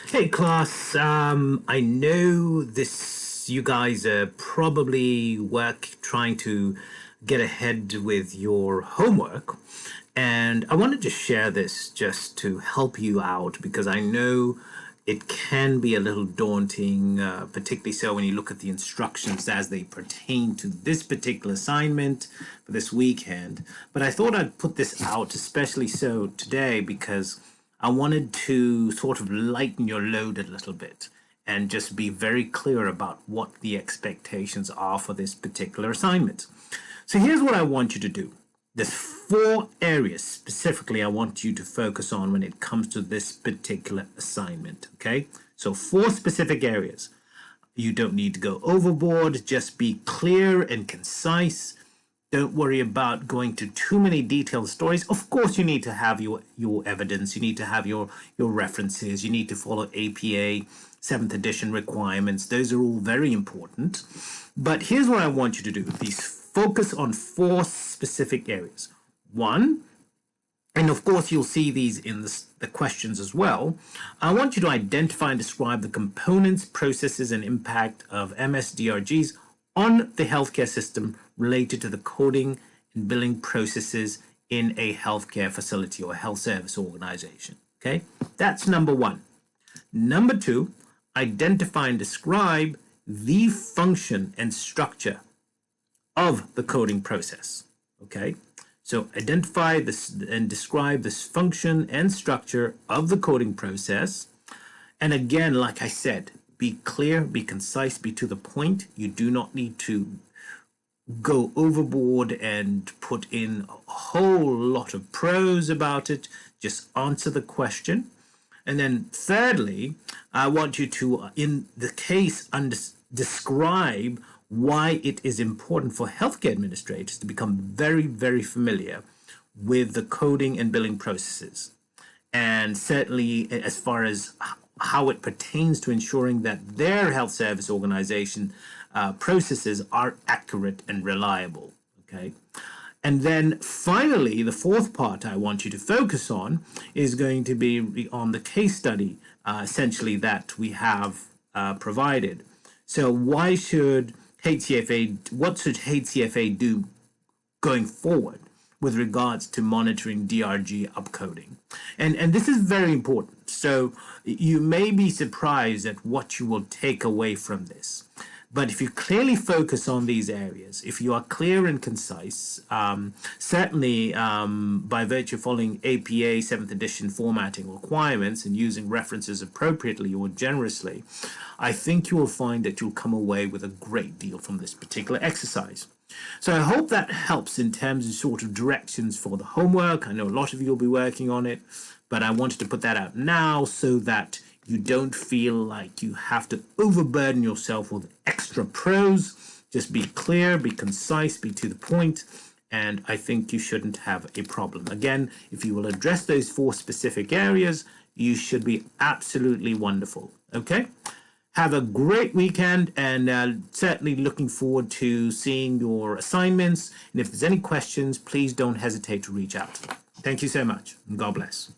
Hey class, I know this, you guys are probably trying to get ahead with your homework, and I wanted to share this just to help you out because I know it can be a little daunting, particularly so when you look at the instructions as they pertain to this particular assignment for this weekend. But I thought I'd put this out, especially so today, because I wanted to sort of lighten your load a little bit and just be very clear about what the expectations are for this particular assignment. So here's what I want you to do. There's 4 areas specifically I want you to focus on when it comes to this particular assignment, okay? So 4 specific areas. You don't need to go overboard, just be clear and concise. Don't worry about going to too many detailed stories. Of course, you need to have your evidence. You need to have your references. You need to follow APA 7th edition requirements. Those are all very important. But here's what I want you to do. Focus on 4 specific areas. 1, and of course you'll see these in the questions as well. I want you to identify and describe the components, processes, and impact of MSDRGs on the healthcare system related to the coding and billing processes in a healthcare facility or health service organization. Okay, that's number 1. Number 2, identify and describe the function and structure of the coding process. Okay, so identify this and describe this function and structure of the coding process. And again, like I said, be clear, be concise, be to the point. You do not need to go overboard and put in a whole lot of prose about it. Just answer the question. And then thirdly, I want you to, in the case, describe why it is important for healthcare administrators to become very, very familiar with the coding and billing processes. And certainly as far as how it pertains to ensuring that their health service organization processes are accurate and reliable. Okay. And then finally, the 4th part I want you to focus on is going to be on the case study, essentially, that we have provided. So what should HCFA do going forward with regards to monitoring DRG upcoding? And this is very important. So you may be surprised at what you will take away from this. But if you clearly focus on these areas, if you are clear and concise, certainly by virtue of following APA 7th edition formatting requirements and using references appropriately or generously, I think you will find that you'll come away with a great deal from this particular exercise. So I hope that helps in terms of sort of directions for the homework. I know a lot of you will be working on it, but I wanted to put that out now so that you don't feel like you have to overburden yourself with extra prose. Just be clear, be concise, be to the point, and I think you shouldn't have a problem. Again, if you will address those 4 specific areas, you should be absolutely wonderful. Okay? Have a great weekend, and certainly looking forward to seeing your assignments. And if there's any questions, please don't hesitate to reach out. Thank you so much, and God bless.